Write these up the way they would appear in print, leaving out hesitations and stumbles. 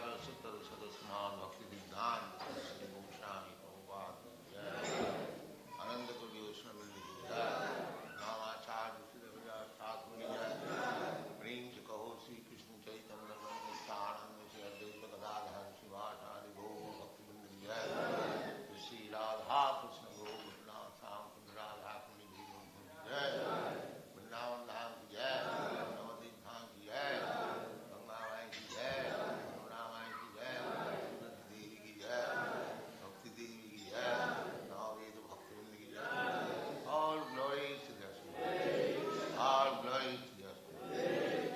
Acharya Sutta Sadasman Bhaktivedanta Swami Srila Prabhupada Ananda Kuri Swami Nama Acharya Srila Prabhupada Prem se kaho Sri Krishna Chaitanya Nityananda Sri Advaita Gadadhar Shivasari Gaur Bhaktivedanta Sri Radha Krishna Gaur Bhutna Sam Radha Kuni Bhima Vrindavan Dham ki jai, Navadvip Dham ki jai, Ganga Mai ki jai, Yamuna Mai ki jai, Sudhati Devi ki jai, Bhakti Devi ki jai, Navadvip Bhaktivinoda ki jai. All glories to the Supreme. All glories to the Supreme.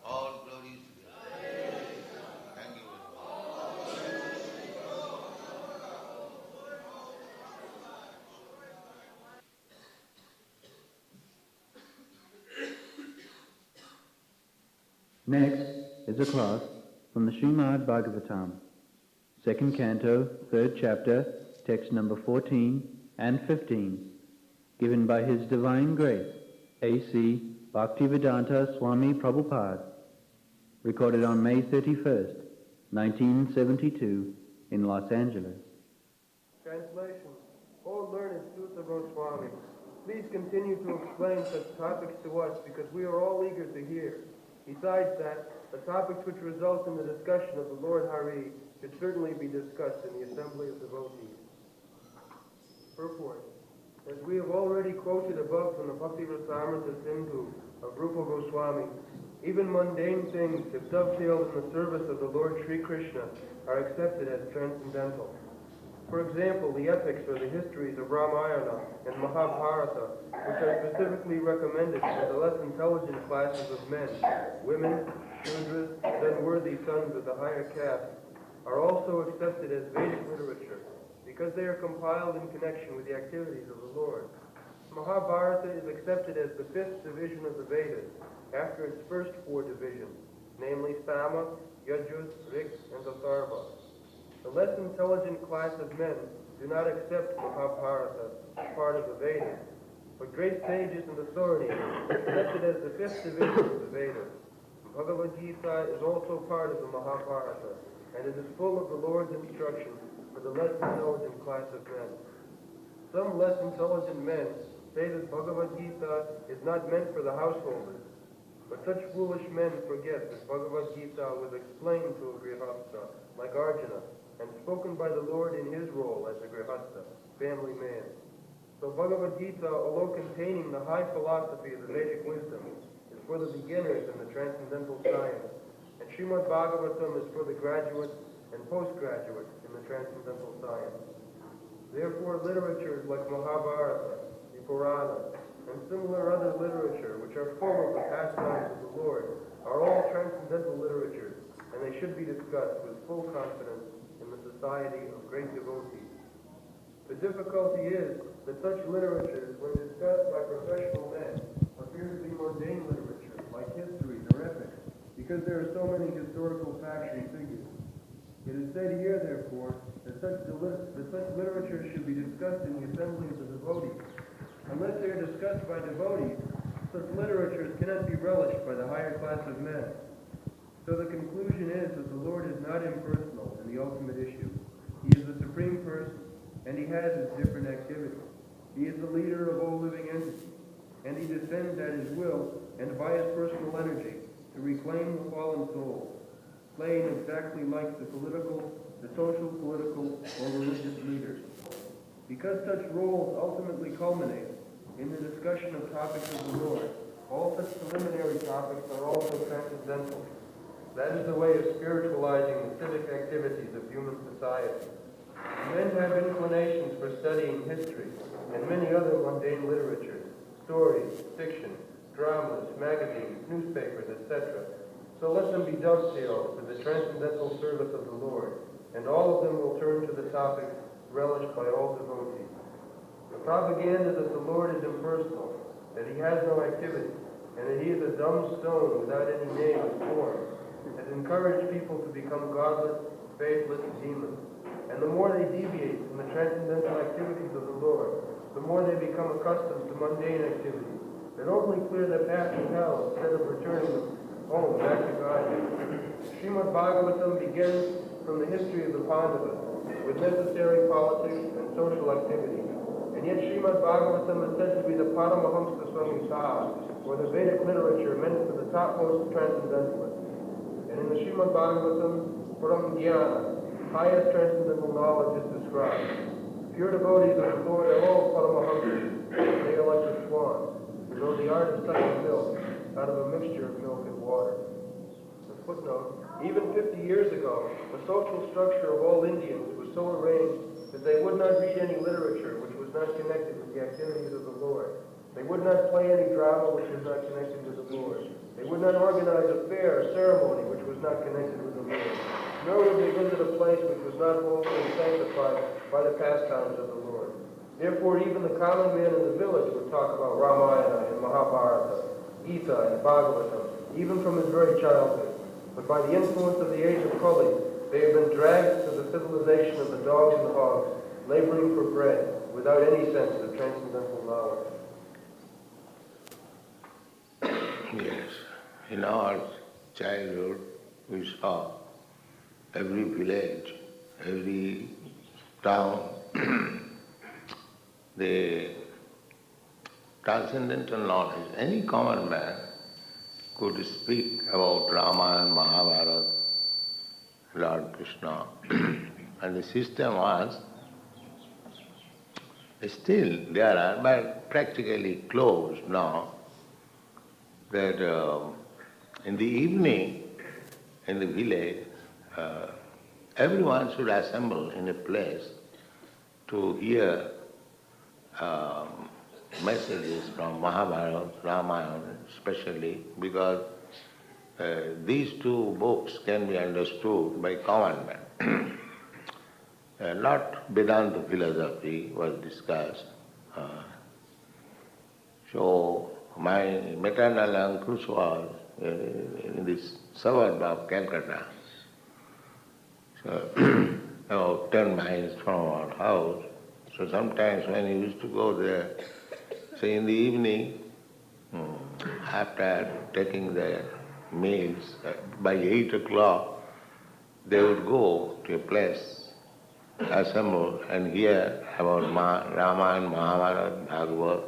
All glories to the Supreme. Thank you very much. Next is a class from the Srimad Bhagavatam, 2nd Canto, 3rd Chapter, text number 14 and 15, given by His Divine Grace, A.C. Bhaktivedanta Swami Prabhupada, recorded on May 31st, 1972, in Los Angeles. Translation. O learned Sutta Goswami, please continue to explain such topics to us because we are all eager to hear. Besides that, the topics which result in the discussion of the Lord Hari should certainly be discussed in the assembly of devotees. Purport. As we have already quoted above from the Bhakti Rasamrita Sindhu of Rupa Goswami, even mundane things, if dovetailed in the service of the Lord Sri Krishna, are accepted as transcendental. For example, the epics or the histories of Ramayana and Mahabharata, which are specifically recommended for the less intelligent classes of men, women, Shudras, and unworthy sons of the higher caste, are also accepted as Vedic literature, because they are compiled in connection with the activities of the Lord. Mahabharata is accepted as the 5th division of the Vedas, after its first 4 divisions, namely Sama, Yajus, Rik, and Atharva. The less intelligent class of men do not accept Mahabharata as part of the Vedas, but great sages and authorities accept it as the 5th division of the Vedas. Bhagavad Gita is also part of the Mahabharata, and it is full of the Lord's instructions for the less intelligent class of men. Some less intelligent men say that Bhagavad Gita is not meant for the householders, but such foolish men forget that Bhagavad Gita was explained to a grihastha, like Arjuna, and spoken by the Lord in his role as a grihastha, family man. So Bhagavad Gita, although containing the high philosophy of the Vedic wisdom, is for the beginners in the transcendental science, and Srimad Bhagavatam is for the graduates and postgraduates in the transcendental science. Therefore, literatures like Mahabharata, the Purana, and similar other literature, which are full of the pastimes of the Lord, are all transcendental literatures, and they should be discussed with full confidence in the society of great devotees. The difficulty is that such literatures, when discussed by professional men, appear to be mundane literature, like histories or epics, because there are so many historical facts and figures. It is said here, therefore, that such literature should be discussed in the assemblies of devotees. Unless they are discussed by devotees, such literatures cannot be relished by the higher class of men. So the conclusion is that the Lord is not impersonal in the ultimate issue. He is the Supreme Person, and He has His different activities. He is the leader of all living entities, and He descends at His will and by His personal energy to reclaim the fallen souls, playing exactly like the political, the social, political, or religious leaders. Because such roles ultimately culminate in the discussion of topics of the Lord, all such preliminary topics are also transcendental. That is the way of spiritualizing the civic activities of human society. Men have inclinations for studying history and many other mundane literatures, stories, fiction, dramas, magazines, newspapers, etc. So let them be dovetailed to the transcendental service of the Lord, and all of them will turn to the topics relished by all devotees. The propaganda that the Lord is impersonal, that He has no activity, and that He is a dumb stone without any name or form, has encouraged people to become godless, faithless demons. And the more they deviate from the transcendental activities of the Lord, the more they become accustomed to mundane activities that only clear their path to hell instead of returning them to Oh, back to God. Srimad Bhagavatam begins from the history of the Pandavas, with necessary politics and social activities. And yet Srimad Bhagavatam is said to be the Paramahamsa Samhita, or the Vedic literature meant for the topmost transcendentalists. And in the Srimad Bhagavatam, Param Jnana, highest transcendental knowledge is described. Pure devotees of the Lord are all Paramahamsas. They are like the swan, who know the art of sucking milk out of a mixture of milk and water. The footnote, even 50 years ago, the social structure of all Indians was so arranged that they would not read any literature which was not connected with the activities of the Lord. They would not play any drama which was not connected with the Lord. They would not organize a fair or ceremony which was not connected with the Lord. Nor would they visit a place which was not holy and sanctified by the pastimes of the Lord. Therefore, even the common man in the village would talk about Ramayana and Mahabharata, Gita and Bhagavatam, even from his very childhood. But by the influence of the age of Kali, they have been dragged to the civilization of the dogs and the hogs, laboring for bread, without any sense of transcendental knowledge. Yes. In our childhood, we saw every village, every town, the transcendental knowledge. Any common man could speak about Ramayana, Mahabharata, Lord Krishna. And the system was, still there are, but practically closed now, that in the evening, in the village, everyone should assemble in a place to hear messages from Mahabharata, Ramayana especially, because these two books can be understood by common man. Not Vedanta philosophy was discussed. So my maternal uncle was in this suburb of Calcutta, so about 10 miles from our house. So sometimes when he used to go there, say in the evening, after taking their meals, by 8 o'clock, they would go to a place, assemble and hear about Ramayana, Mahabharata, Bhagavad,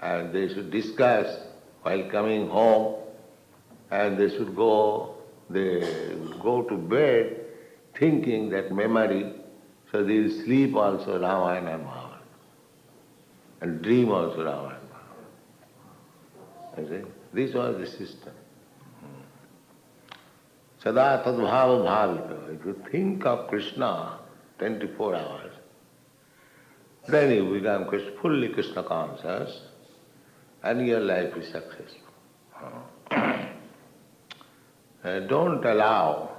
and they should discuss while coming home, and they should go to bed thinking that memory, so they will sleep also Ramayana and Mahabharata, and dream also Ramayana and Mahabharata. You see? This was the system. Sada tadbhava bhavita. If you think of Krishna 24 hours, then you become fully Krishna conscious and your life is successful. Don't allow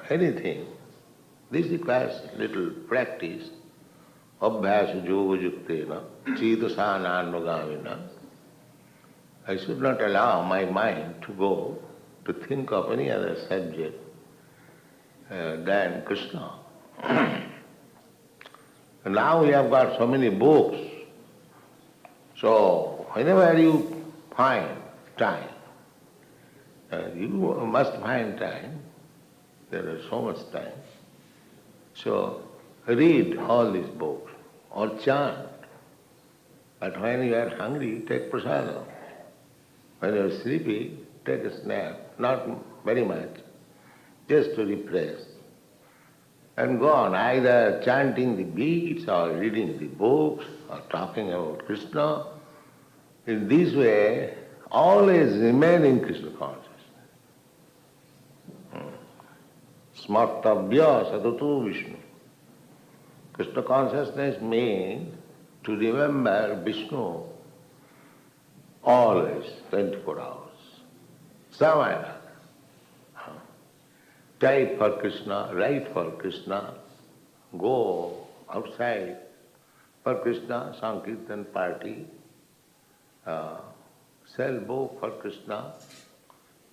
anything. This requires little practice. Abhyasa yoga yuktena, chitasananvagamina. I should not allow my mind to go to think of any other subject than Krishna. And now we have got so many books, so whenever you find time, you must find time, there is so much time, so read all these books or chant. But when you are hungry, take prasadam. When you are sleepy, take a nap, not very much, just to refresh. And go on, either chanting the beads or reading the books or talking about Krishna. In this way, always remain in Krishna consciousness. Smartavya sadatu Vishnu. Krishna consciousness means to remember Vishnu always, 24 hours. Somewhere. Type for Krishna, write for Krishna, go outside for Krishna, Sankirtan party, sell book for Krishna,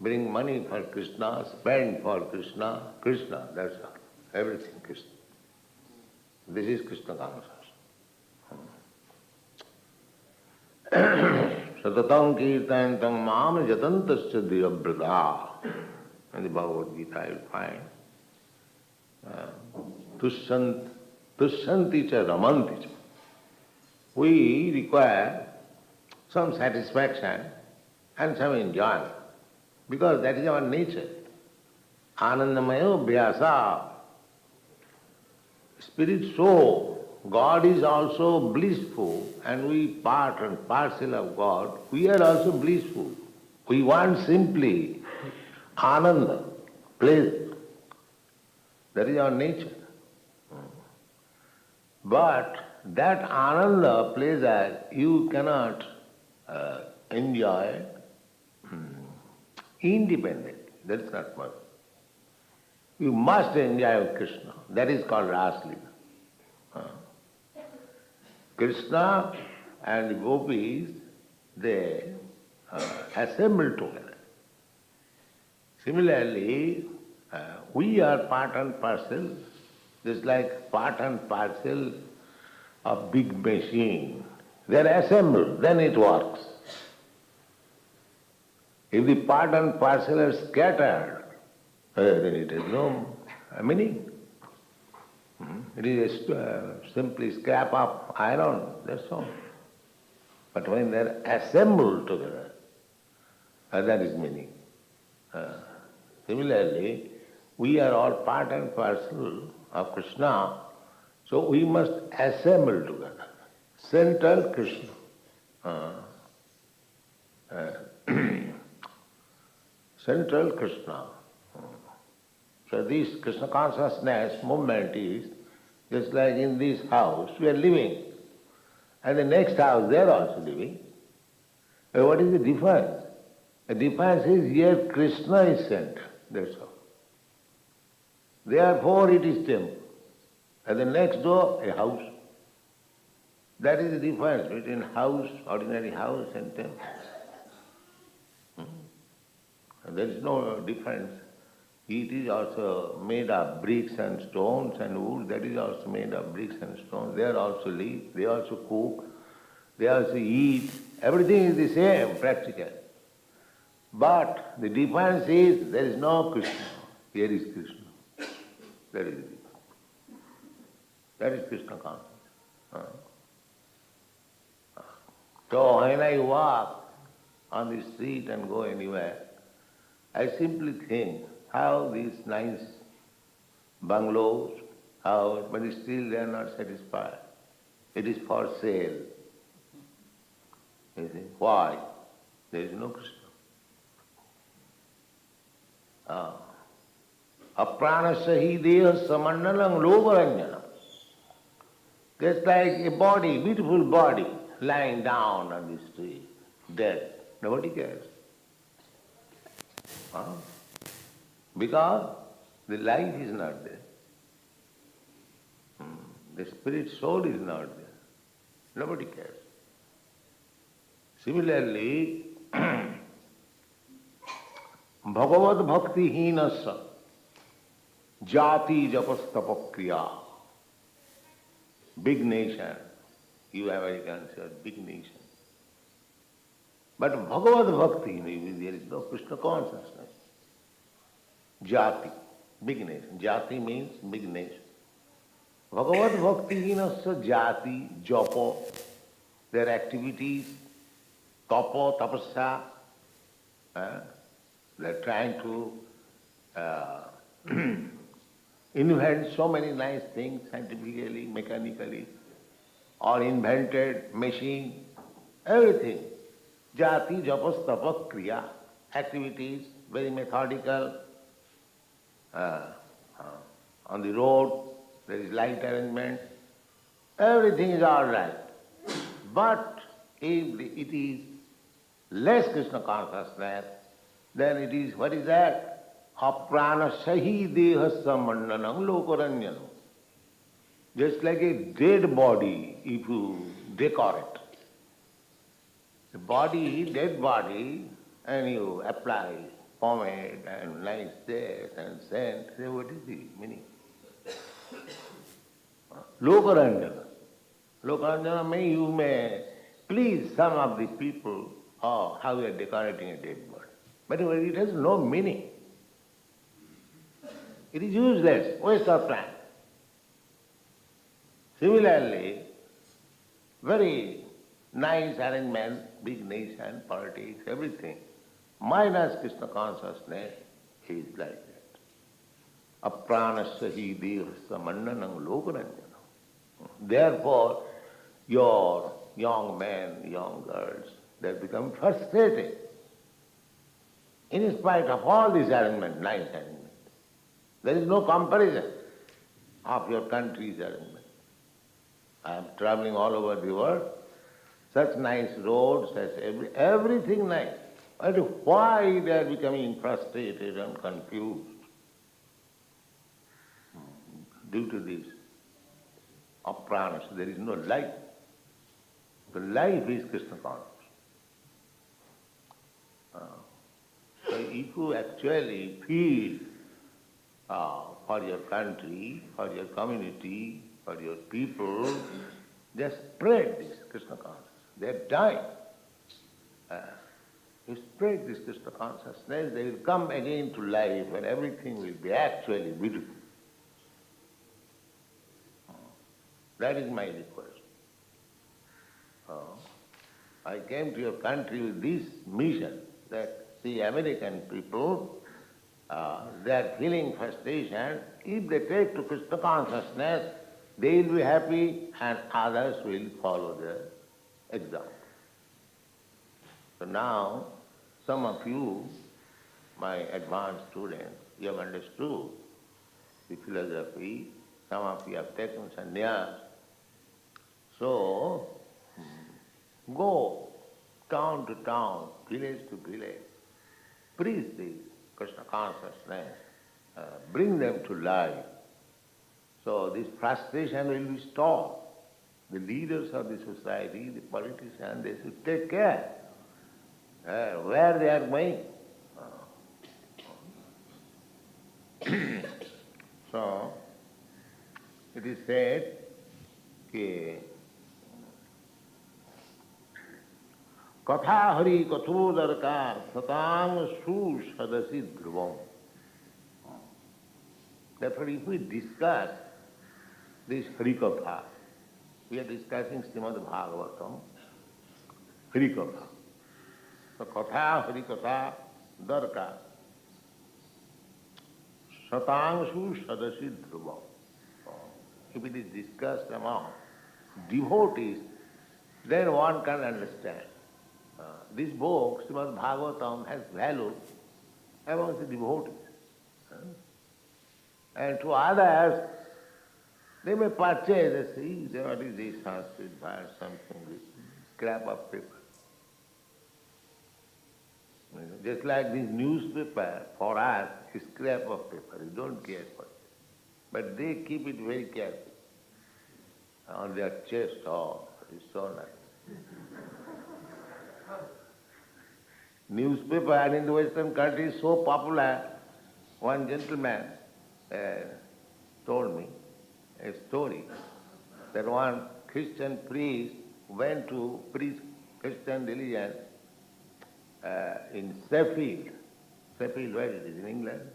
bring money for Krishna, spend for Krishna, Krishna, that's all. Everything Krishna. This is Krishna consciousness. Satatang kirtantam mam jatantasya dhiyabrata. In the Bhagavad Gita you will find Tushyanti cha ramanti cha. We require some satisfaction and some enjoyment because that is our nature. Anandamaya bhyasa. Spirit soul. God is also blissful and we part and parcel of God. We are also blissful. We want simply ananda, pleasure. That is our nature. But that ananda, pleasure, you cannot enjoy independently. That is not possible. You must enjoy Krishna. That is called Raslila. Krishna and the gopis, they assemble together. Similarly, we are part and parcel, just like part and parcel of big machine. They are assembled, then it works. If the part and parcel are scattered, then it has no meaning. It is simply scrap of iron, that's all. But when they are assembled together, that is meaning. Similarly, we are all part and parcel of Krishna, so we must assemble together. Central Krishna. Central Krishna. So this Krishna consciousness movement is just like in this house we are living, and the next house they are also living. What is the difference? The difference is here Krishna is central, that's all. Therefore it is temple. And the next door, a house. That is the difference between house, ordinary house and temple. There is no difference. It is also made of bricks and stones and wood. That is also made of bricks and stones. They also live, they also cook, they also eat. Everything is the same, practically. But the difference is there is no Krishna. Here is Krishna. That is the difference. That is Krishna consciousness. So when I walk on the street and go anywhere, I simply think how these nice bungalows, house, but still they are not satisfied. It is for sale. You see? Why? There is no Krishna. Apranasya hi deha samandalam lokaranjanam. Just like a body, beautiful body, lying down on the street, dead. Nobody cares. Because the life is not there. The spirit soul is not there. Nobody cares. Similarly, Bhagavad Bhakti Hinasya Jati Japastapakriya. Big nation. You Americans are big nation. But Bhagavad Bhakti, there is no Krishna consciousness. Jati, big nation. Jati means big nation. Bhagavad Bhakti Hinasya Jati, Japa, their activities, Tapo, Tapasya, they are trying to invent so many nice things scientifically, mechanically, or invented machine, everything. Jati, Japas, Tapas, Kriya, activities, very methodical. On the road, there is light arrangement. Everything is all right. But if it is less Krishna consciousness, then it is, what is that? Apranasya deha samandanam lokaranjanam. Just like a dead body, if you decorate. The body, dead body, and you apply pomade and nice this and scent. Say, what is the meaning? Lokaranjana. Lokaranjana means you may please some of the people or how we are decorating a dead body. But it has no meaning. It is useless, waste of time. Similarly, very nice arrangement, big nation, politics, everything, minus Krishna consciousness is like that. Apranasya hi devasya mannanam lokaranjana. Therefore, your young men, young girls, they become frustrated. In spite of all these arrangements, nice arrangements. There is no comparison of your country's arrangement. I am traveling all over the world, such nice roads, everything nice. But why they are becoming frustrated and confused? Due to this apranas, there is no life. The life is Krishna consciousness. So if you actually feel for your country, for your community, for your people, just spread this Krishna consciousness. They are dying. You spread this Krishna consciousness, they will come again to life and everything will be actually beautiful. That is my request. I came to your country with this mission that the American people, they are feeling frustration. If they take to Krishna consciousness, they will be happy and others will follow their example. So now, some of you, my advanced students, you have understood the philosophy, some of you have taken sannyas. So, go town to town, village to village, preach this Krishna consciousness, bring them to life. So this frustration will be stopped. The leaders of the society, the politicians, they should take care where they are going. So, it is said that Katha hari kathodarka satang su sadasi dhruvam. Therefore, if we discuss this Harikatha, we are discussing Srimad Bhagavatam, Harikatha. So, Katha, Harikatha, Darka, Satangsu Sadasi Dhruvam. If it is discussed among devotees, then one can understand. This book, Srimad Bhagavatam, has value among the devotees. And to others, they may purchase, see, what is this Sanskrit verse, something, this scrap of paper. Just like this newspaper, for us, is scrap of paper, you don't care for it. But they keep it very carefully on their chest. Oh, it's so nice. Newspaper, and in the Western countries, so popular. One gentleman told me a story that one Christian priest went to preach Christian religion in Sheffield. Sheffield, where it is, in England.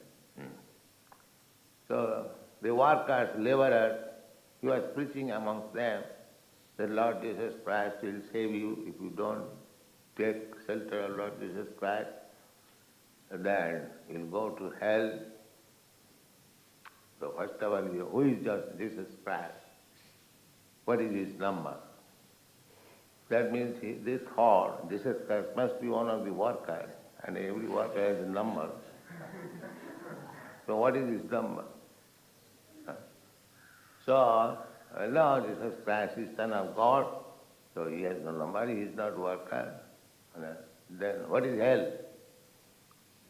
So the workers, laborers, he was preaching amongst them that Lord Jesus Christ will save you if you don't take shelter of Lord Jesus Christ, then you'll go to hell. So first of all, who is just Jesus Christ? What is his number? That means they thought Jesus Christ must be one of the workers, and every worker has a number. So what is his number? So, Lord Jesus Christ is Son of God, so he has no number, he is not worker. Then what is hell?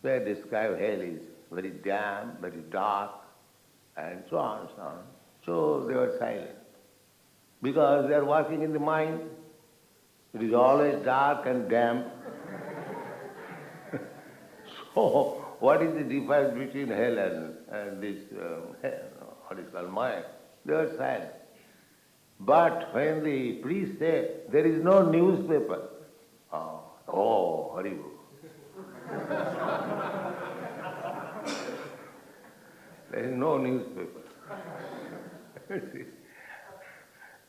They describe hell is very damp, very dark, and so on and so on. So they were silent. Because they are working in the mind. It is always dark and damp. So what is the difference between hell and this, what is called mind? They were silent. But when the priest said, there is no newspaper, Oh, Haribo. There is no newspaper.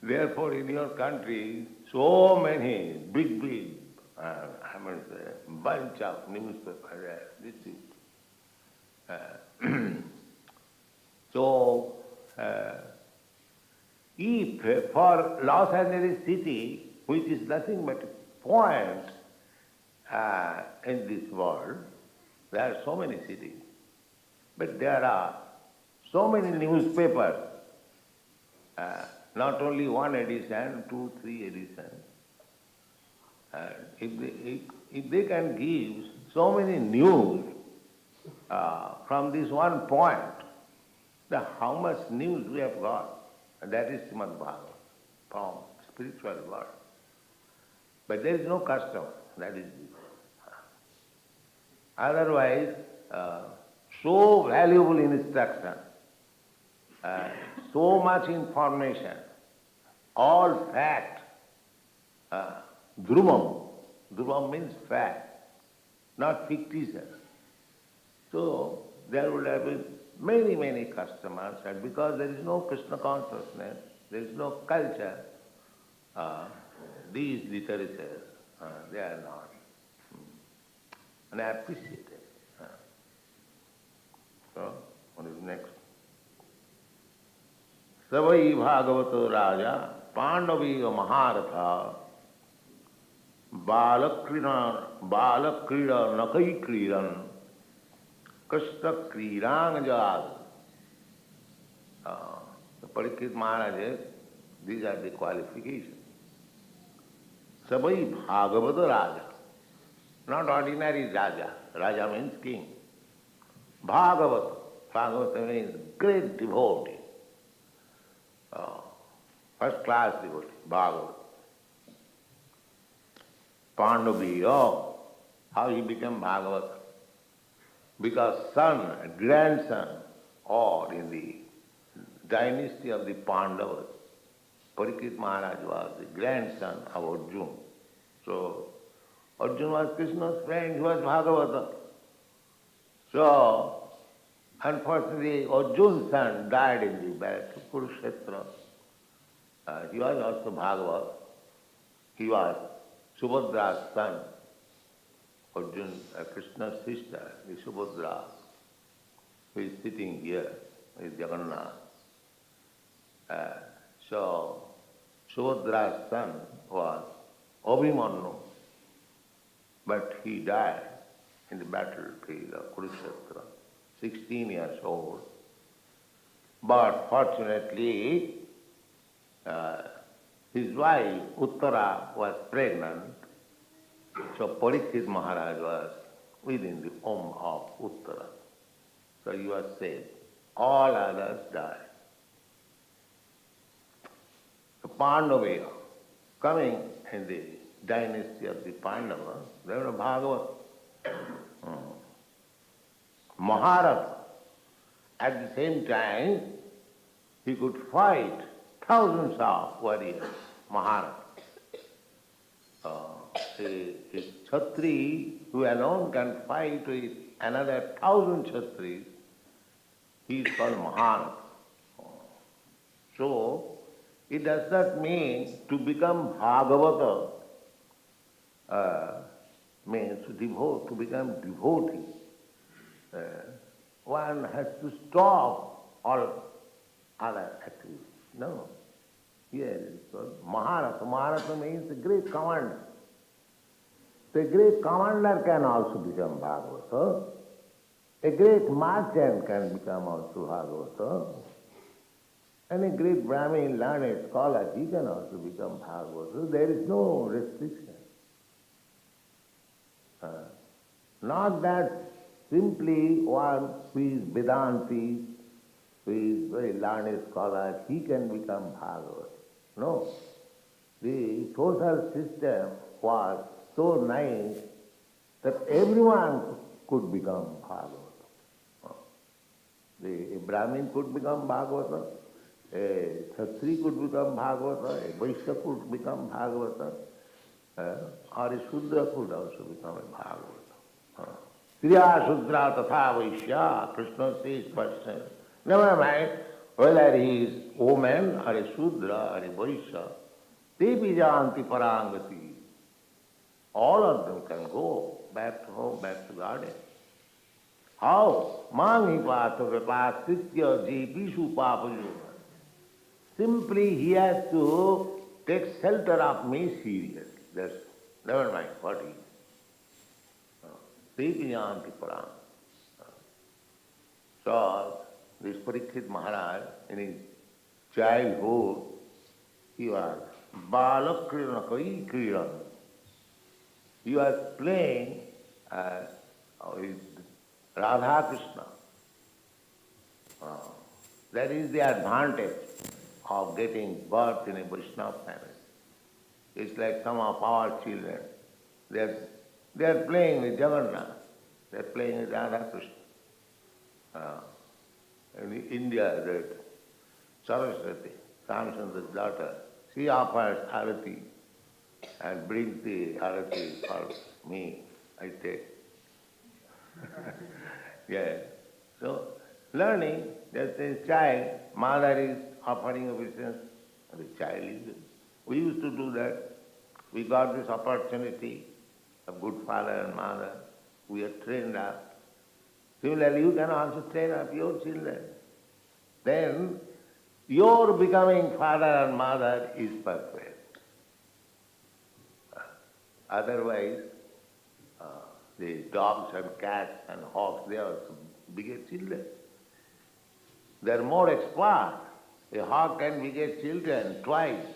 Therefore, in your country, so many big, bunch of newspapers there. This is. So, if for Los Angeles city, which is nothing but a point in this world, there are so many cities, but there are so many newspapers, not only one edition, 2, 3 editions. If they can give so many news from this one point, then how much news we have got? And that is Srimad Bhagavatam from spiritual world. But there is no custom, that is it. Otherwise, so valuable instruction, so much information, all fact, dhrumam. Dhrumam means fact, not fictitious. So there would have been many, many customers, and because there is no Krishna consciousness, there is no culture, these literatures, they are not unappreciated. So, what is next? Savai Bhagavato Raja Pandaviya Maharatha Balakrida Nakai Kridan Krishna Krirang Jad. The Parikshit Maharaj, these are the qualifications. Savai Bhagavata Raja, not ordinary Raja. Raja means king. Bhagavata. Bhagavata means great devotee. First class devotee, Bhagavata. Pandaviya, how he became Bhagavata? Because son, grandson, or in the dynasty of the Pandavas, Parikshit Maharaj was the grandson of Arjuna. So, Arjuna was Krishna's friend, he was Bhagavata. So, unfortunately, Arjuna's son died in the battle of Kurukshetra. He was also Bhagavata. He was Subhadra's son. Arjuna, Krishna's sister, the Subhadra, who is sitting here, is Jagannath. So, Subhadra's son was Abhimanyu, but he died in the battlefield of Kurukshetra, 16 years old. But fortunately, his wife Uttara was pregnant, so Parikshit Maharaj was within the womb of Uttara. So he was saved. All others died. The Pandavaya, coming in the dynasty of the Pandavas, they were Bhagavad. Maharata, at the same time, he could fight thousands of warriors. Maharata. A Kshatri who alone can fight with another 1,000 Kshatris, he is called Maharata. So, it does not mean to become Bhagavata, means to become devotee. One has to stop all other activities. No. Here it is called Maharata. Maharata means a great commander. So a great commander can also become Bhagavata. A great merchant can become also Bhagavata. And a great Brahmin, learned scholar, he can also become Bhagavata. There is no restriction. Not that simply one who is Vedanti, who is very learned scholar, he can become Bhagavata. No. The social system was so nice that everyone could become Bhagavata. A Brahmin could become Bhagavata, a Kshatri could become Bhagavata, a Vaishya could become Bhagavata, or a Shudra could also become a Bhagavata. Kriya Shudra Tatha Vaishya, Krishna says person. Never mind whether he is woman or a Shudra or a Vaishya, te bijanti parangati. All of them can go back to home, back to garden. How? Mangi Vipasitya Jepishu Papayu. Simply he has to take shelter of me seriously. That's never mind what he is. Deviyanti Parang. So this Parikshit Maharaj in his childhood he was Balakriya Kai Kriya. He was playing with Radha Krishna. That is the advantage of getting birth in a Vaishnava family. It's like some of our children. They are playing with Jagannath. They are playing with Radha Krishna. In India, that Saraswati, Ramchandra's daughter, she offers arati and brings the arati for me. I take. Yeah. So, learning that the child, mother is offering obeisance, and the child is. We used to do that. We got this opportunity of good father and mother. We are trained up. Similarly, you can also train up your children. Then, your becoming father and mother is perfect. Otherwise, the dogs and cats and hawks, they are beget children. They are more expert. A hawk can beget children twice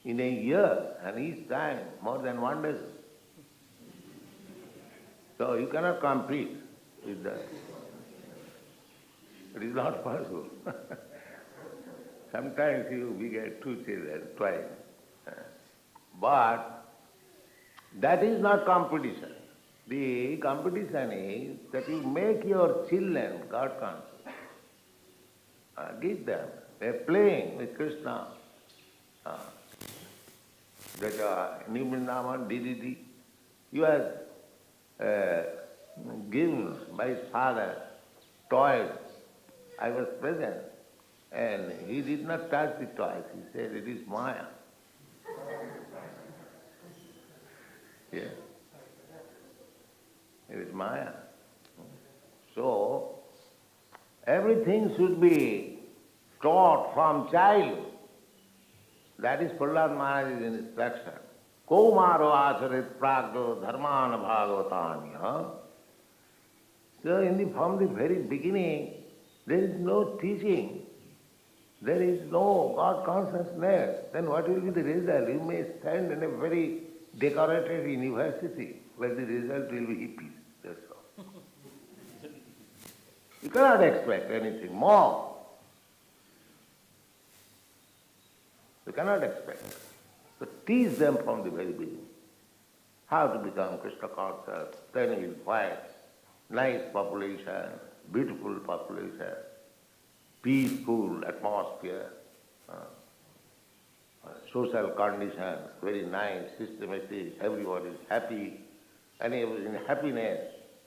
in a year, and each time more than 1 dozen. So you cannot compete with that. It is not possible. Sometimes you beget 2 children twice. But that is not competition. The competition is that you make your children God conscious. Give them. They are playing with Krishna. That New Vrindavan, DDD, he was given by his father toys. I was present. And he did not touch the toys. He said, it is Maya. Yeah. It is Maya. So, everything should be taught from childhood. That is Prahlad Maharaj's instruction. Kaumaro acharit pragdo dharmana bhagavatanya. So from the very beginning, there is no teaching. There is no God consciousness. Then what will be the result? You may stand in a very decorated university, but the result will be hippies. That's all. You cannot expect anything more. You cannot expect. So teach them from the very beginning how to become Krishna conscious. Then you will find nice population, beautiful population, peaceful atmosphere, social conditions, very nice, systematic, everyone is happy, and in happiness,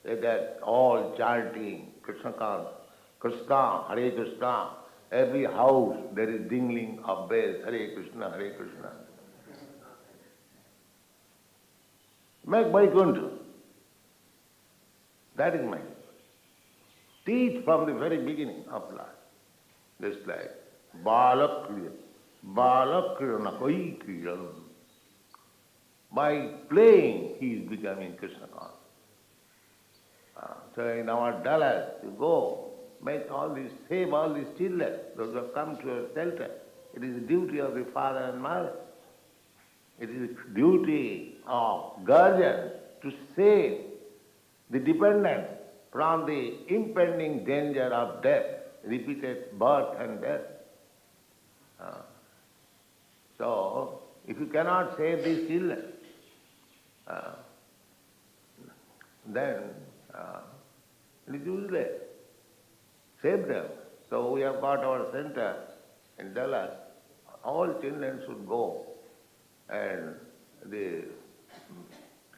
that all chanting, Krishna, Hare Krishna, every house there is dingling of bells, Hare Krishna, Hare Krishna. Make Vaikuntha. That is my teach from the very beginning of life. Just like Balakriya. Balakriya Nakai Kriya. By playing, he is becoming Krishna conscious. So in our Dallas, you go, make all these, save all these children, those who have come to your shelter. It is the duty of the father and mother. It is the duty of guardian to save the dependent from the impending danger of death, repeated birth and death. So, if you cannot save these children, then it is useless. Save them. So we have got our center in Dallas. All children should go, and the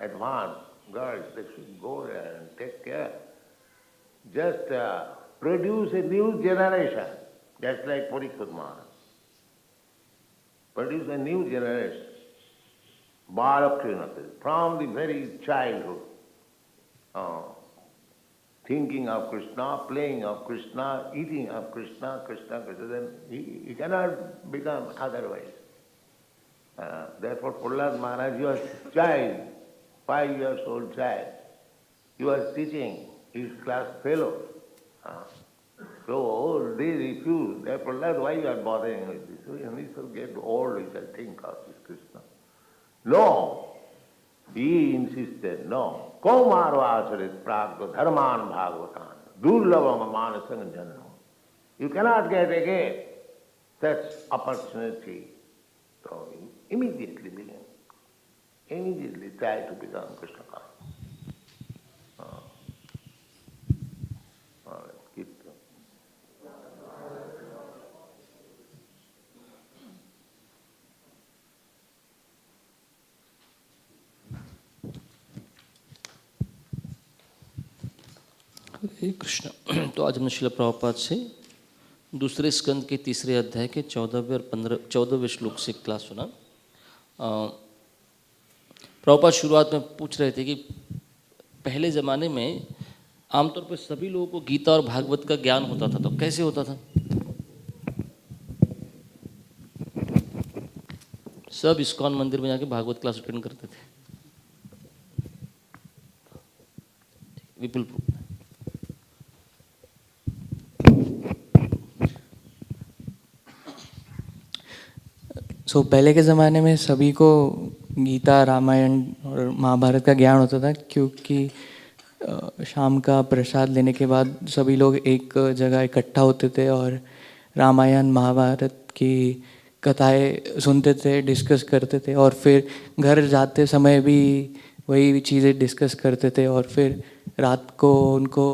advanced girls, they should go there and take care. Just produce a new generation, just like Parikshit Maharaj. Produce a new generation, from the very childhood, thinking of Krishna, playing of Krishna, eating of Krishna, Krishna, Krishna, then he cannot become otherwise. Therefore, Prahlad Maharaj, he was child, 5 years old child. He was teaching his class fellows. So they refused. Therefore, Prahlad, why you are bothering with this? When we shall get old, we shall think of this Krishna. No. He insisted, no. Kaumaro acharit pragya dharman bhagavatan durlabam manasang janam. You cannot get again such opportunity. So immediately begin. Immediately try to become Krishna conscious. All right, keep going. हरे कृष्ण। तो आज हमने श्रील प्रभुपाद से दूसरे स्कंद के तीसरे अध्याय के 14वें और 14वें श्लोक से क्लास सुना। प्रभुपाद शुरुआत में पूछ रहे थे कि पहले ज़माने में आमतौर पर सभी लोगों को गीता और भागवत का ज्ञान होता था, तो कैसे होता था? सब इस्कॉन मंदिर में जाके भागवत क्लास अटेंड करते थे। विपुल पहले के ज़माने में सभी को गीता, रामायण और महाभारत का ज्ञान होता था, क्योंकि शाम का प्रसाद लेने के बाद सभी लोग एक जगह इकट्ठा होते थे और रामायण महाभारत की कथाएं सुनते थे, डिस्कस करते थे, और फिर घर जाते समय भी वही चीज़ें डिस्कस करते थे, और फिर रात को उनको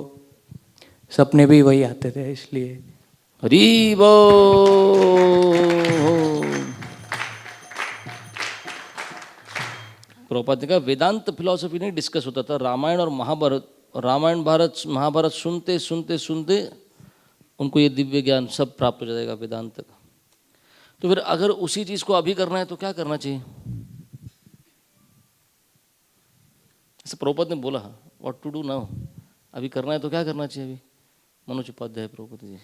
सपने भी वही आते थे। इसलिए हरि बोल। प्रभुपाद ने कहा वेदांत फिलॉसफी नहीं डिस्कस होता था, रामायण और महाभारत सुनते सुनते सुनते उनको ये दिव्य ज्ञान सब प्राप्त हो जाएगा वेदांत का। तो फिर अगर उसी चीज़ को अभी करना है तो क्या करना चाहिए? ऐसे प्रभुपाद ने बोला, व्हाट टू डू नाउ, अभी करना है तो क्या करना चाहिए? अभी Manoj Upadhyay Prabhupada ji.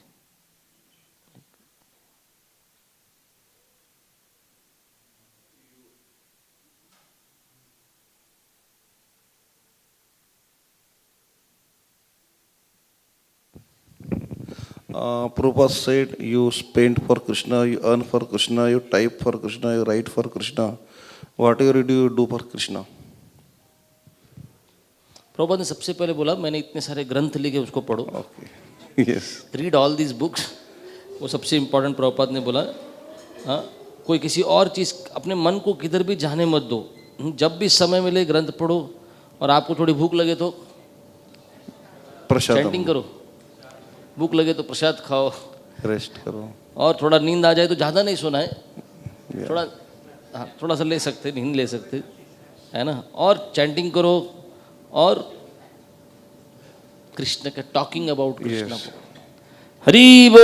Prabhupada said, you spend for Krishna, you earn for Krishna, you type for Krishna, you write for Krishna. Whatever you do for Krishna. Prabhupada ने सबसे पहले बोला, मैंने इतने सारे ग्रंथ लिखे, उसको पढ़ो। Okay. Yes. Read all these books. वो सबसे इम्पोर्टेंट प्रभुपाद ने बोला। हाँ, कोई किसी और चीज़, अपने मन को किधर भी जाने मत दो। जब भी समय मिले ग्रंथ पढ़ो, और आपको थोड़ी भूख लगे तो चैंटिंग करो, भूख लगे तो प्रसाद खाओ, रेस्ट करो, और थोड़ा नींद आ जाए तो ज़्यादा नहीं सोना है, थोड़ा, हाँ, थोड़ा सा ले सकते, नींद ले सकते, है ना, और चैंटिंग करो, और कृष्ण के टॉकिंग अबाउट कृष्ण को। हरि बोल।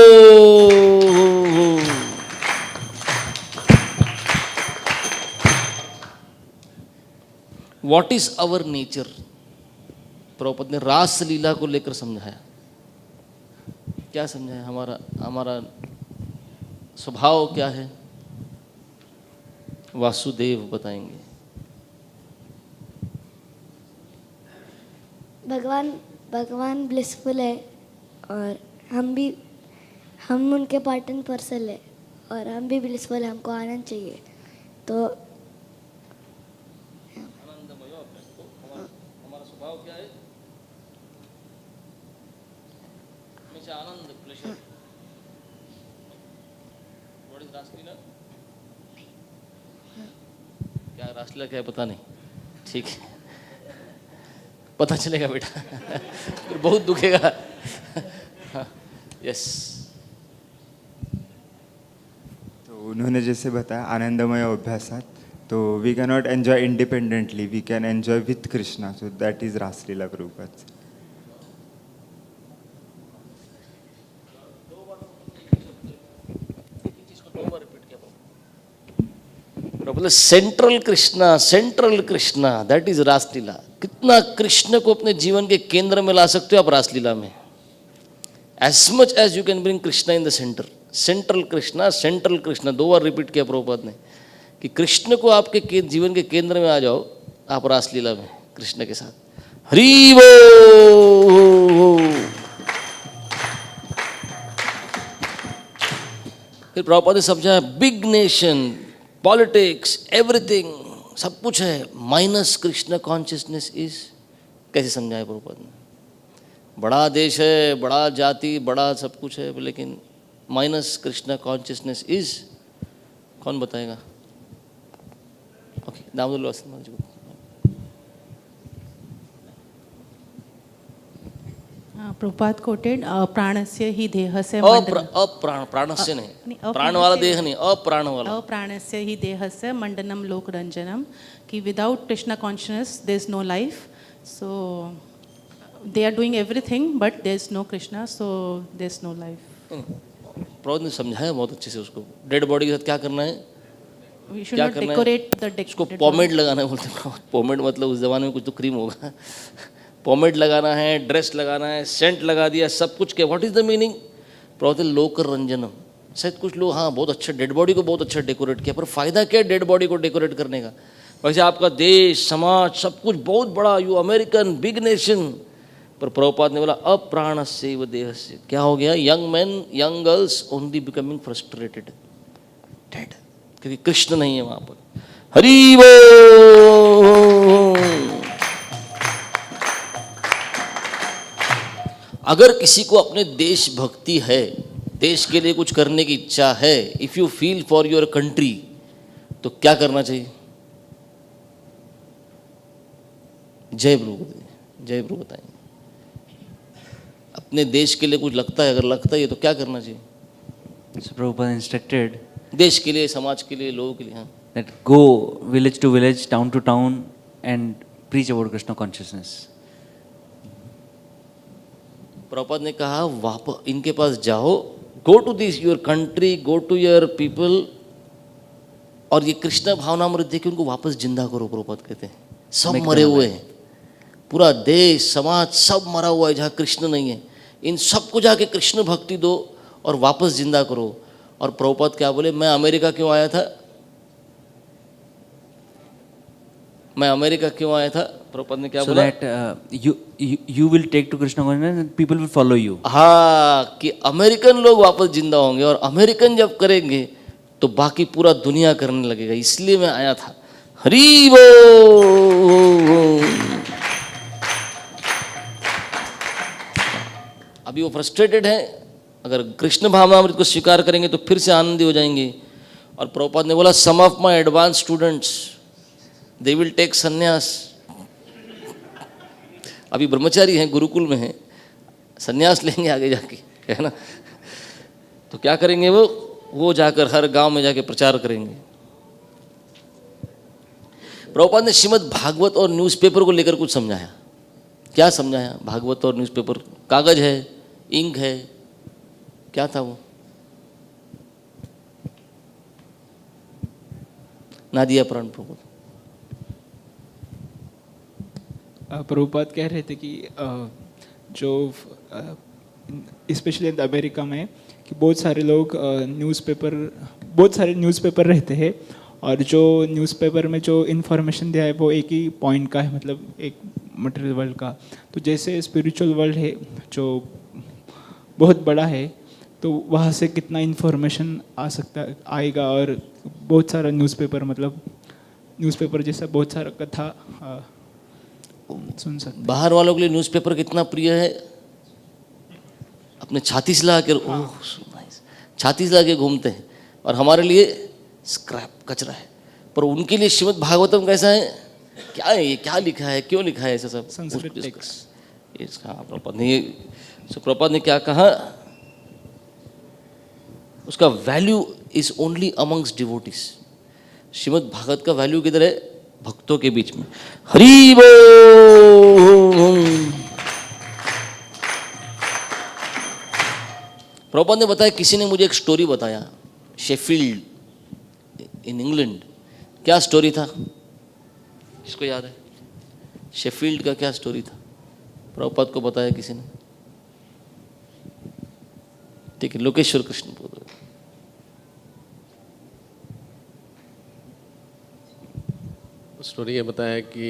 What is our nature? Prabhupada ने रास लीला को लेकर समझाया। क्या समझाया? हमारा स्वभाव क्या है? वासुदेव बताएंगे। भगवान ब्लिसफुल है, और हम उनके पार्ट एंड पार्सल है, और हम भी ब्लिसफुल है, हमको आनंद चाहिए। तो आनंदमय हमारा स्वभाव क्या है? हमेशा आनंद, प्लेजर। व्हाट इज रासलीला? क्या रासलीला क्या है पता नहीं, ठीक है, पता चलेगा बेटा। फिर बहुत दुखेगा। यस। तो उन्होंने जैसे बताया आनंदमय अभ्यासात, तो we cannot enjoy independently, we can enjoy with Krishna. So that is Ras Leela Prabhupada. बोले सेंट्रल कृष्णा दैट इज रासलीला। कितना कृष्ण को अपने जीवन के केंद्र में ला सकते हो आप रासलीला में। As much as you can bring Krishna in the centre. Central Krishna 2 बार रिपीट किया प्रभुपाद ने कि कृष्ण को आपके जीवन के केंद्र में आ जाओ आप रासलीला में कृष्ण के साथ। हरि बोल। फिर प्रभुपाद ने समझाया बिग नेशन, पॉलिटिक्स, एवरीथिंग, सब कुछ है, माइनस कृष्ण कॉन्शियसनेस इज। कैसे समझाया प्रभुपाद ने? बड़ा देश है, बड़ा जाति, बड़ा सब कुछ है, लेकिन माइनस कृष्ण कॉन्शियसनेस इज। कौन बताएगा? ओके, दामोदर जी को। प्रभुपाद कोटेड प्राणस्य ही देहस्य प्राणस्य नहीं, प्राण वाला देह नहीं, अप्राण वाला। अप्राणस्य ही देहस्य मंडनम लोक रंजनम, कि without Krishna consciousness there is no life. So they are doing everything but there is no Krishna, so there is no life. Prabhupada ने समझाया बहुत अच्छे से उसको। डेड बॉडी के साथ क्या करना है? We should not decorate the dead. उसको पोमेड लगाना है बोलते हैं। पोमेड मतलब उस जमाने में कुछ तो क्रीम होगा। पोमेड लगाना है, ड्रेस लगाना है, सेंट लगा दिया, सब कुछ के। What is the meaning? Prabhupada लोकर रंजनम। शायद कुछ लोग हाँ बहुत अच्छा डेड बॉडी को बहुत अच्छा डेकोरेट किया, पर फायदा क्या है डेड बॉडी को डेकोरेट करने का? वैसे आपका देश, समाज, सब कुछ बहुत बड़ा, यू अमेरिकन बिग नेशन, पर प्रभुपाद ने बोला अप्राणस्य व देहस्य। क्या हो गया? Young man, young girls only becoming frustrated, dead, क्योंकि कृष्ण नहीं है वहां पर। हरि बोल। अगर किसी को अपने देश भक्ति है, देश के लिए कुछ करने की इच्छा है, if you feel for your country, तो क्या करना चाहिए? जय प्रभु, जय प्रभु बताएंगे। अपने देश के लिए कुछ लगता है, अगर लगता है तो क्या करना चाहिए? So Prabhupada instructed देश के लिए, समाज के लिए, लोगों के लिए, हाँ, that go village to village, town to town and preach about Krishna consciousness. Prabhupada ने कहा वापस इनके पास जाओ, go to this your country, go to your people, और ये कृष्ण भावनामृत देके उनको वापस जिंदा करो। प्रभुपाद कहते हैं सब मरे हुए हैं, पूरा देश समाज सब मरा हुआ है जहाँ कृष्ण नहीं है, इन सबको जाके कृष्ण भक्ति दो और वापस जिंदा करो। और प्रभुपाद क्या बोले? मैं अमेरिका क्यों आया था? मैं अमेरिका क्यों आया था? प्रभुपाद ने क्या So बोला? that you will take to Krishna consciousness and people will follow you. हाँ, कि अमेरिकन लोग वापस जिंदा होंगे, और अमेरिकन जब करेंगे तो बाकी पूरा दुनिया करने लगेगा, इसलिए मैं आया था। हरि बोल। अभी वो फ्रस्ट्रेटेड है, अगर कृष्ण भावनामृत को स्वीकार करेंगे तो फिर से आनंदी हो जाएंगे। और प्रभुपाद ने बोला some of my advance students they will take sannyas. अभी ब्रह्मचारी हैं, गुरुकुल में हैं, संन्यास लेंगे आगे जाके, है ना? तो क्या करेंगे वो जाकर हर गांव में जाके प्रचार करेंगे। प्रभुपाद ने श्रीमद् भागवत और न्यूज़पेपर को लेकर कुछ समझाया। क्या समझाया? भागवत और न्यूज़पेपर, कागज है, इंक है, क्या था वो? नादिया प्राण प्रभुपाद। प्रभुपाद कह रहे थे कि जो स्पेशली अमेरिका में कि बहुत सारे न्यूज़पेपर रहते हैं, और जो न्यूज़पेपर में जो इन्फॉर्मेशन दिया है वो एक ही पॉइंट का है, मतलब एक मटेरियल वर्ल्ड का। तो जैसे स्पिरिचुअल वर्ल्ड है जो बहुत बड़ा है, तो वहाँ से कितना इन्फॉर्मेशन आएगा, और बहुत सारा न्यूज़पेपर जैसा बहुत सारा कथा सुन सकते। बाहर वालों के लिए न्यूज़पेपर कितना प्रिय है, अपने छाती से ला कर छाती से ला के घूमते हैं, और हमारे लिए स्क्रैप, कचरा है। पर उनके लिए श्रीमद् भागवतम कैसा है? क्या है ये, क्या लिखा है, क्यों लिखा है, ऐसा सब संस्कृत टेक्स्ट। प्रभुपाद ने क्या कहा? उसका value is only amongst devotees. Srimad Bhagavat का वैल्यू किधर है? भक्तों के बीच में। हरि बोल। प्रभुपाद ने बताया, किसी ने मुझे एक स्टोरी बताया, शेफील्ड इन इंग्लैंड। क्या स्टोरी था? इसको याद है? शेफील्ड का क्या स्टोरी था? प्रभुपाद को बताया किसी ने? ठीक है, लोकेश्वर कृष्ण बोल। स्टोरी ये बताया कि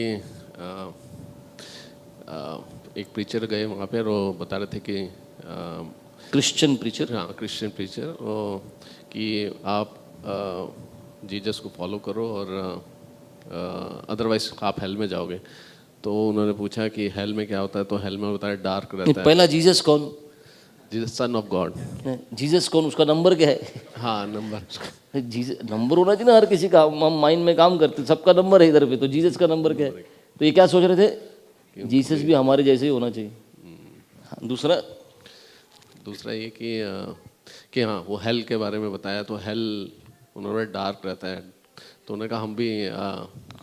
एक प्रीचर गए वहाँ पे, और वो बता रहे थे कि क्रिश्चियन प्रीचर, हाँ क्रिश्चियन प्रीचर, वो कि आप जीसस को फॉलो करो और अदरवाइज आप हेल में जाओगे। तो उन्होंने पूछा कि हेल में क्या होता है? तो हेल में बताया डार्क रहता है। पहला जीसस कौन? Jesus son of God. Jesus कौन? उसका नंबर क्या है? हाँ नंबर, जीसस नंबर होना चाहिए ना, हर किसी का। हम माइंड में काम करते, सबका नंबर है इधर पे, तो जीसस का नंबर क्या है? तो ये क्या सोच रहे थे? जीसस भी हमारे जैसे ही होना चाहिए। हाँ, दूसरा ये कि हाँ वो हेल के बारे में बताया। तो हेल उन्होंने डार्क रहता है। तो उन्होंने कहा हम भी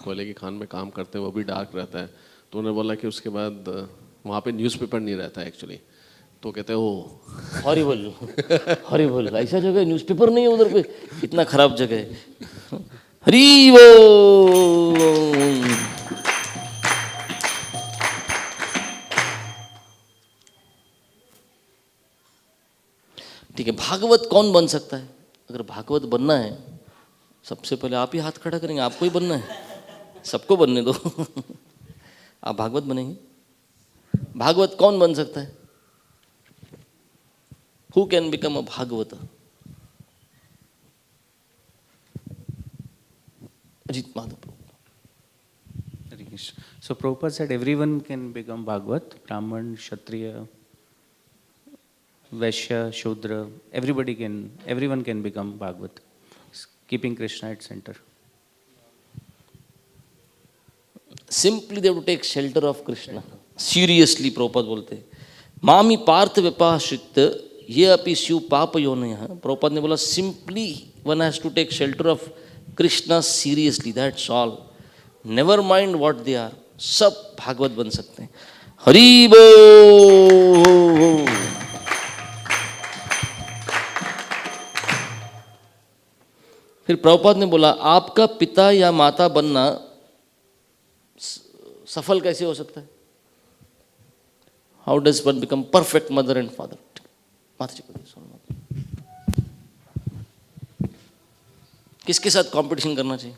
कोयले की खान में काम करते हैं, वो भी डार्क रहता है। तो उन्होंने बोला कि उसके बाद वहाँ पे न्यूज़पेपर नहीं रहता है एक्चुअली। तो कहते हैं वो हॉरिबल, हॉरिबल, ऐसा जगह न्यूज़पेपर नहीं है उधर पे, इतना खराब जगह है। हरि बोल। ठीक है, भागवत कौन बन सकता है? अगर भागवत बनना है, सबसे पहले आप ही हाथ खड़ा करेंगे, आपको ही बनना है, सबको बनने दो। आप भागवत बनेंगे? भागवत कौन बन सकता है? Who can become a Bhagavata? Ajit Madhav. So Prabhupada said everyone can become Bhagavat, Brahman, Kshatriya, Vaishya, Shudra, everyone can become Bhagavat, keeping Krishna at center. Simply they have to take shelter of Krishna. Seriously, Prabhupada बोलते, मामी पार्थ विपाश्रित ये अपि शिव पाप योनयः। प्रभुपाद ने बोला, simply one has to take shelter of Krishna seriously, that's all, never mind what they are, सब भागवत बन सकते हैं। हरि बोल। फिर प्रभुपाद ने बोला, आपका पिता या माता बनना सफल कैसे हो सकता है? How does one become perfect mother and father? माता जी को किसके साथ कंपटीशन करना चाहिए?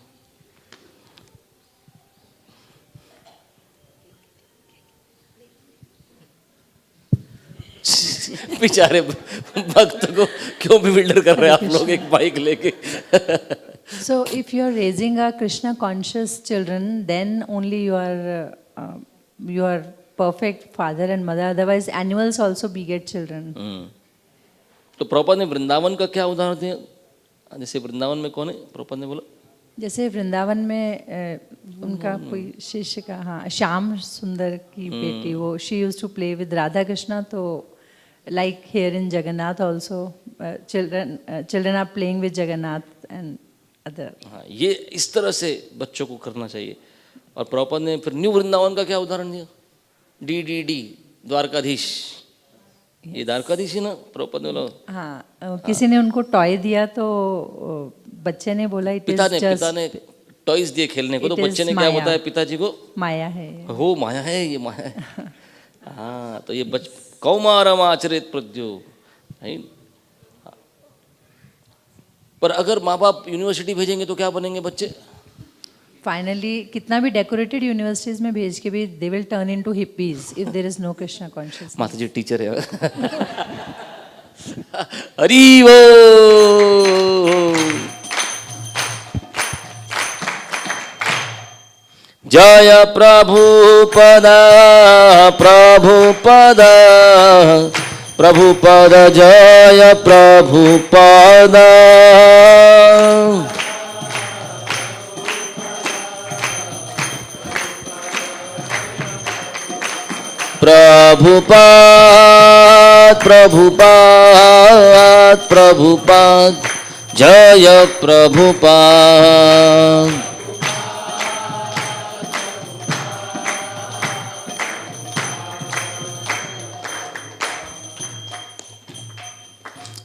बेचारे भक्त को क्यों भी बिल्डर कर रहे हैं आप लोग एक बाइक लेके? So if you are raising a Krishna conscious children, then only you are perfect father and mother. Otherwise, animals also beget children. तो प्रभुपाद ने वृंदावन का क्या उदाहरण दिया? जैसे वृंदावन में कौन है? प्रभुपाद ने बोला, जैसे वृंदावन में उनका कोई शिष्य का, हाँ, श्याम सुंदर की बेटी, वो she used to play with Radha Krishna. तो like here in Jagannath also, children are playing with Jagannath and other. हाँ, ये इस तरह से बच्चों को करना चाहिए। और प्रभुपाद ने फिर न्यू वृंदावन का क्या उदाहरण दिया? DDD, द्वारकाधीश। ये द्वारकाधीश ही ना? प्रभुपाद ने बोला, हाँ, किसी ने उनको टॉय दिया तो बच्चे ने बोला पिता ने टॉयज दिए खेलने को, तो बच्चे ने क्या बताया पिताजी को? माया है। हो, माया है, ये माया है। हाँ, तो ये कौमारम आचरित प्रद्यो है। पर अगर माँ बाप यूनिवर्सिटी भेजेंगे तो क्या बनेंगे बच्चे? फाइनली कितना भी डेकोरेटेड यूनिवर्सिटीज में भेज के भी they will turn into hippies if there is no Krishna consciousness. माता जी टीचर है। हरि बोल। जय प्रभुपदा प्रभुपदा प्रभुपद जय प्रभुपदा। प्रभुपाद प्रभुपाद प्रभुपाद जय प्रभुपाद।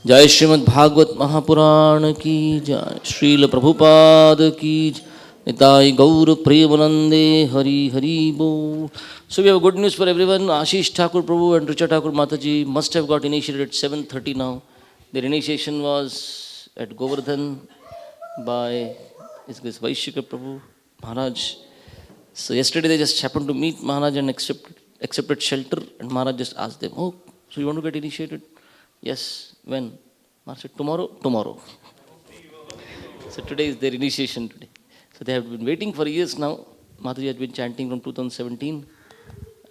जय श्रीमद् भागवत महापुराण की जय, श्रील प्रभुपाद की जय, निताय गौर प्रेमानंदे हरि हरि बोल। So we have good news for everyone. Ashish Thakur Prabhu and Richa Thakur Mataji must have got initiated at 7:30 now. Their initiation was at Govardhan by this Vaishika Prabhu Maharaj. So yesterday they just happened to meet Maharaj and accepted shelter, and Maharaj just asked them, "Oh, so you want to get initiated?" "Yes." "When?" Maharaj said, "Tomorrow." So today is their initiation today. So they have been waiting for years now. Mataji has been chanting from 2017,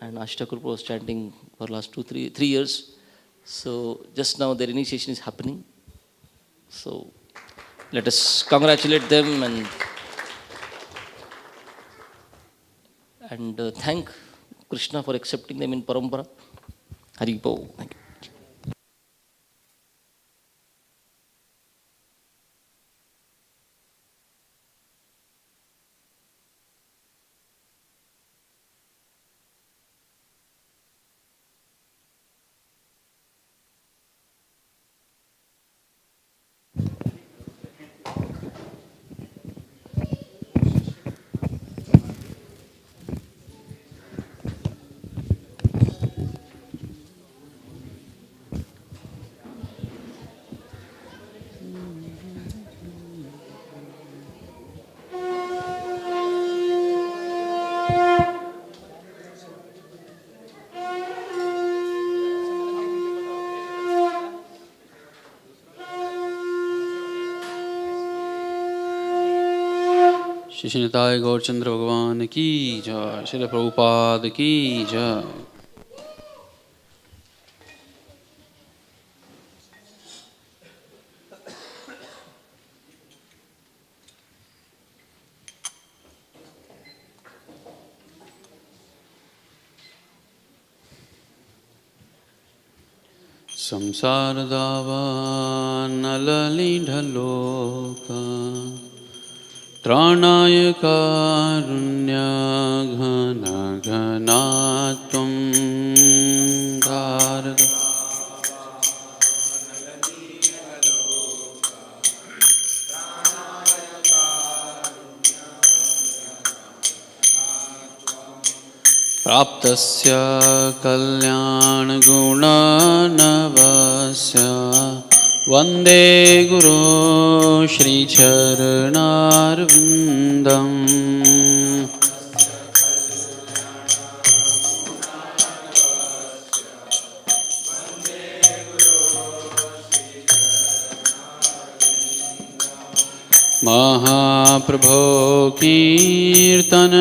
and Ashish Thakur was chanting for last 3 years. So just now their initiation is happening. So let us congratulate them and thank Krishna for accepting them in Parampara. Hari Bol. Thank you. Shri Nitai Gaurachandra भगवान की जय, श्रील प्रभुपाद की जय। संसार दावा नललीढलोका त्राणाय कारुण्यघन घनात्वं धारक प्राप्तस्य कल्याणगुणनवस्य वन्दे गुरो श्रीचरणारविन्दम्। महाप्रभो कीर्तन